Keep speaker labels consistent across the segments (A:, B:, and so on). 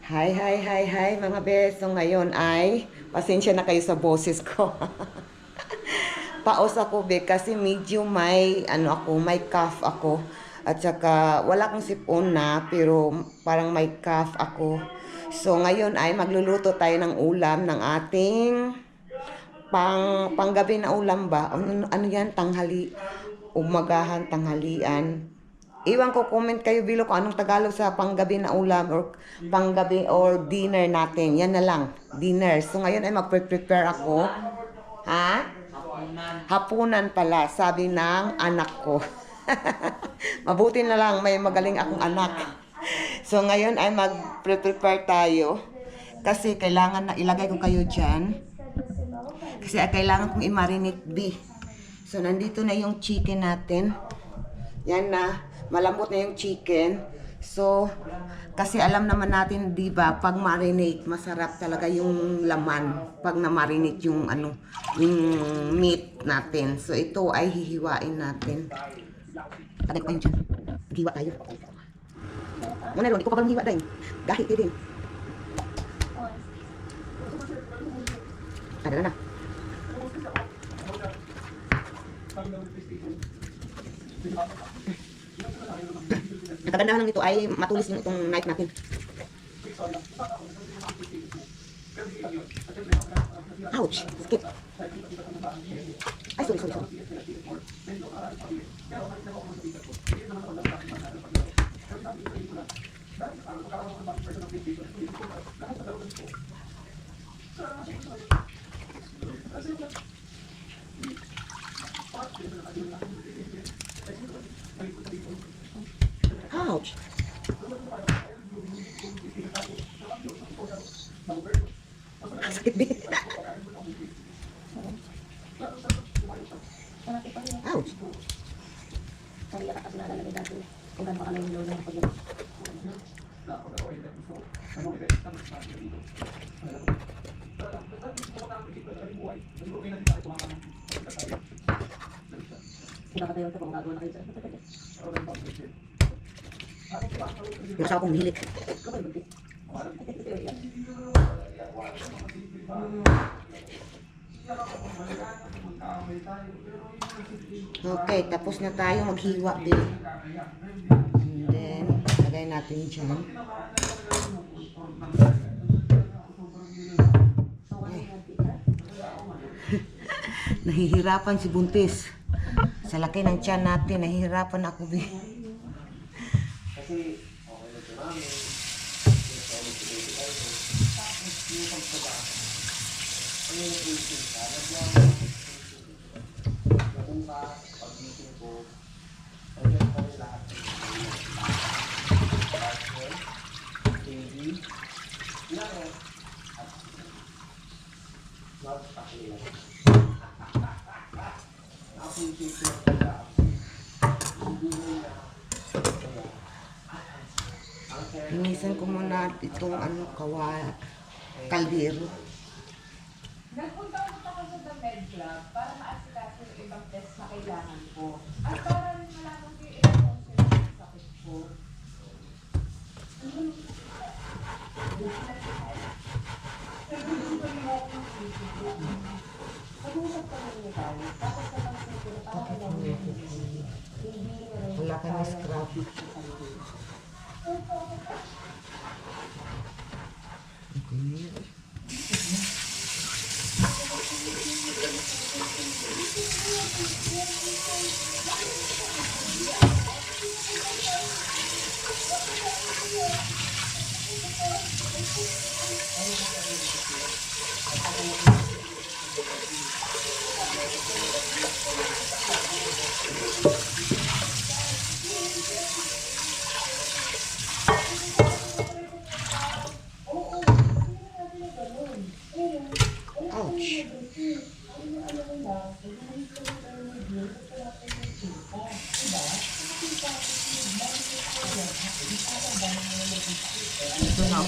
A: Hi, hi, hi, hi mga beso. Ngayon ay, pasensya na kayo sa boses ko. Paos ako be kasi medyo may cough ako. At saka wala akong sipon na pero parang may cough ako. So ngayon ay magluluto tayo ng ulam ng ating panggabi na ulam ba? Ano yan? Tanghali, umagahan, tanghalian. Iwan ko comment kayo below kung anong Tagalog sa panggabi na ulam or panggabi or dinner natin. Yan na lang, dinner. So ngayon ay magpe-prepare ako. Ha? Hapunan pala, sabi ng anak ko. Mabuti na lang may magaling akong anak. So ngayon ay mag-prepare tayo. Kasi kailangan na ilagay ko kayo dyan. Kasi kailangan kong i-marinate beef. So nandito na yung chicken natin. Yan na, malambot na yung chicken. So, kasi alam naman natin, 'di ba, pag marinate, masarap talaga yung laman pag na-marinate yung yung meat natin. So, ito ay hihiwain natin. Tagay ko kayo dyan. Hiwa tayo. Muna ron, ikaw pa palang hiwa din. Gahit din. Ada na. Ang kagandahan lang nito ay matulis yung itong knife natin. Ouch! Skip! Ay, sorry. Ouch! Sakit din. Ouch! Nasa akong hilik. Okay, tapos na tayo maghiwa din. And then, lagay natin dyan. Nahihirapan si Buntis. Sa laki ng tiyan natin, nahihirapan ako. Kasi, Linisan ko muna itong kaldero.
B: Nagpunta ako sa The Med Club para maasikaso yung ibang test na kailangan ko. At para rin malaman ko yung ibang concern sa sakit ko. Pag-usap ka rin niya tayo. Tapos naman siguro para kailangan
A: Wala ka na scrub. Ouch! Ito na.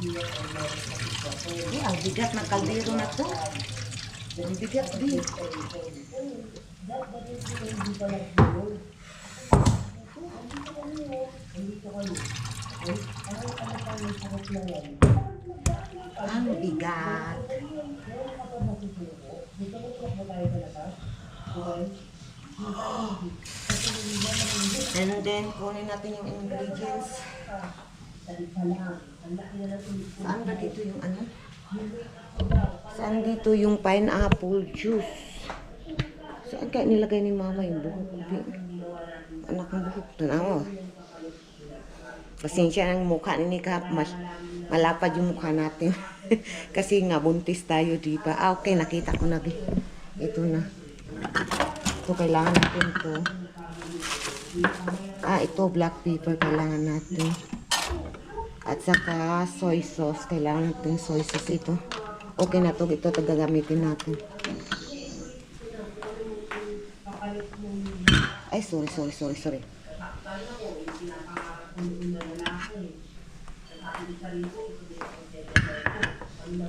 A: Ang bigat ng kaldero na to. Ang bigat din. Ang bigat. And then, kunin natin yung ingredients. Saan ba dito yung ano? Saan dito yung pineapple juice? Saan kaya nilagay ni mama yung buhok? Anak ng buhok. Tanaw. Pasensya ng mukha ni Kap. Malapad yung mukha natin. Kasi nga, buntis tayo, di ba? Ah, okay. Nakita ko na. Ito na. Ito, kailangan natin to. Ah, ito, black pepper. Kailangan natin. At saka, soy sauce. Kailangan natin soy sauce ito. Okay na to. Ito, gagamitin natin. Ay, sorry.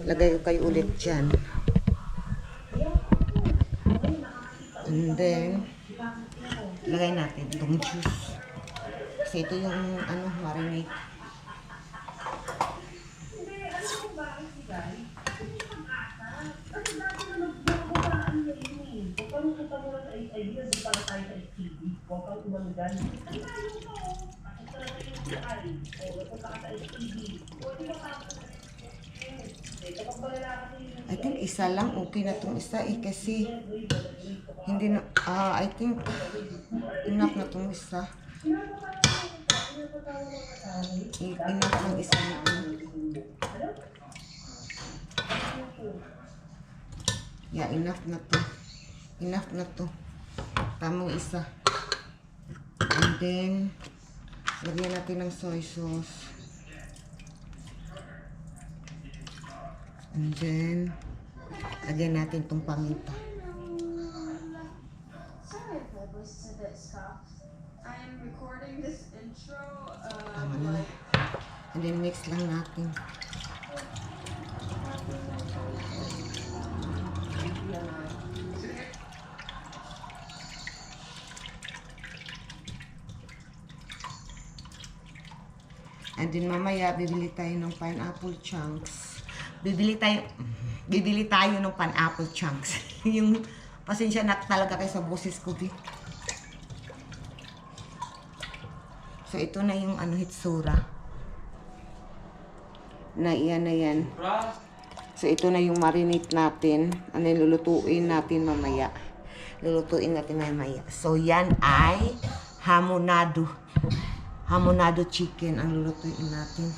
A: Lagay ko kayo ulit dyan. And then, lagay natin itong juice. Kasi ito yung marinate. I think isa lang, okay na itong isa kasi hindi na, I think enough na itong isa. Enough ang isa na ito. Yeah, enough na to. Enough na to. Tamang isa. And then, lagyan natin ng soy sauce. And then, lagyan natin itong paminta.
C: Sorry if my voice is a bit soft. I am recording this intro
A: Tama na. And then, mix lang natin. And then mamaya bibili tayo ng pineapple chunks. Bibili tayo ng pineapple chunks. Yung pasensya na talaga kayo sa boses ko, bi. So ito na yung hitsura. Na yan. So ito na yung marinate natin. Lulutuin natin mamaya. So yan ay hamonado chicken ang lulutuin natin.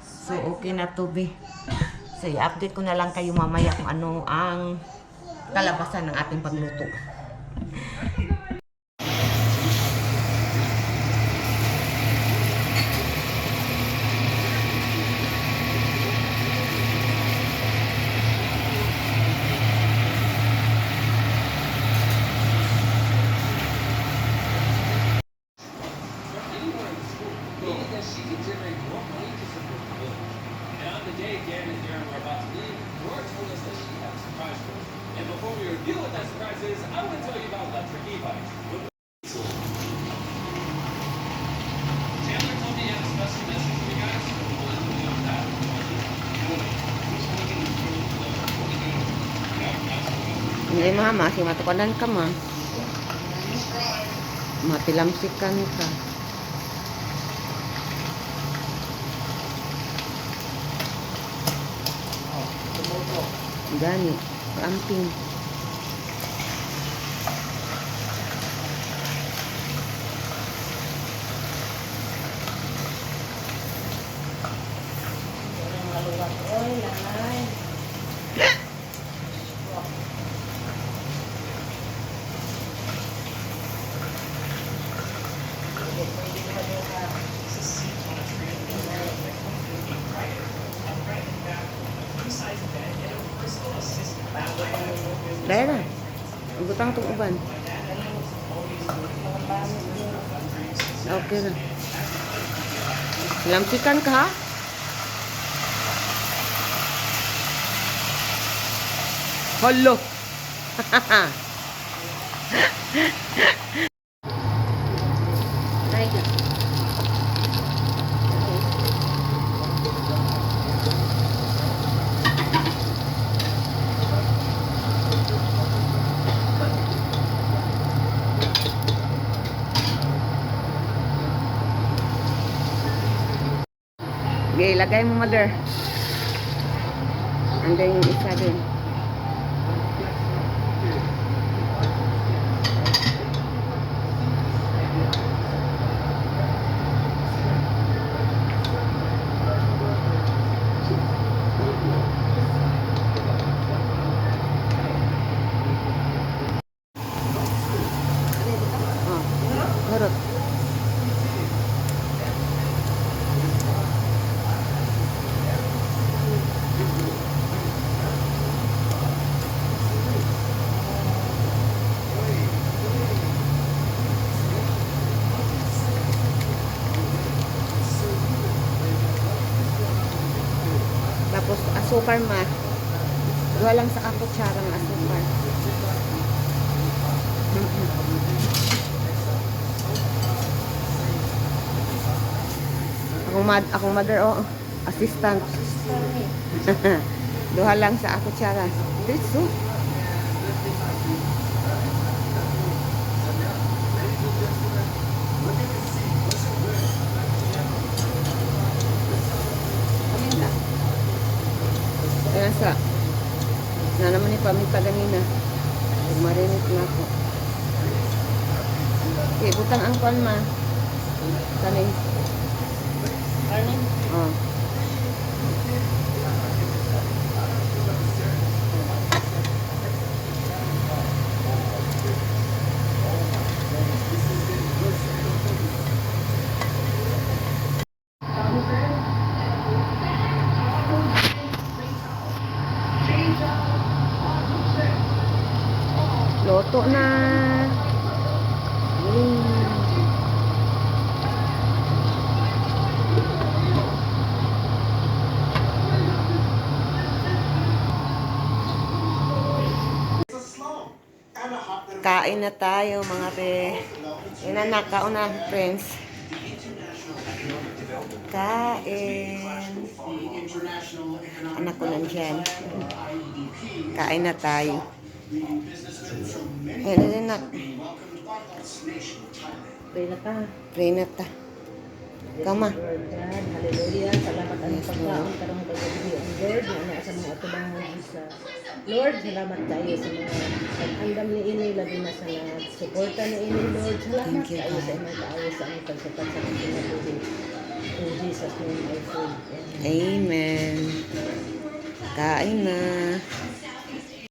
A: So, okay na to, be. So, i-update ko na lang kayo mamaya kung ano ang kalabasan ng ating pagluto. Hindi mama, si matukadan ka ma. Matilamsikan ka. Gani, amping. Dahil na. Igutang itong uban. Okay na. Lamsikan ka ha? Holo. Okay, lagay mo, mother. Anday yung isa din. Oh, harap. Tapos asukar ma. Gawa lang sa kakutsarang asukar. Akong mother o assistant. Duha lang sa kutsara. Dito. Paminta. Ayan sa. Na naman ni paminta ganina. Marinit na ako. Okay, butang ang pan ma. Kanin. Kanin? Oh. Loto na. Kain na tayo mga be. Yan na nakauna friends. Kain. Anak ko nandyan. Kain na tayo. Yan na din na.
D: Pray na ka.
A: Pray na ta. Kama.
D: Lord God, hallelujah. Salamat ang pagkaon karong kagabi ang Lord na ana sa mga atubangan isa. Lord, salamat tayo sa mga pag-andam ni ini labi na sa suporta ni ini Lord. Salamat
A: Thank you,
D: tayo sa
A: God.
D: imong kaayo sa among pagsupat sa among kinabuhi. In Jesus name I pray.
A: Amen. Kain na.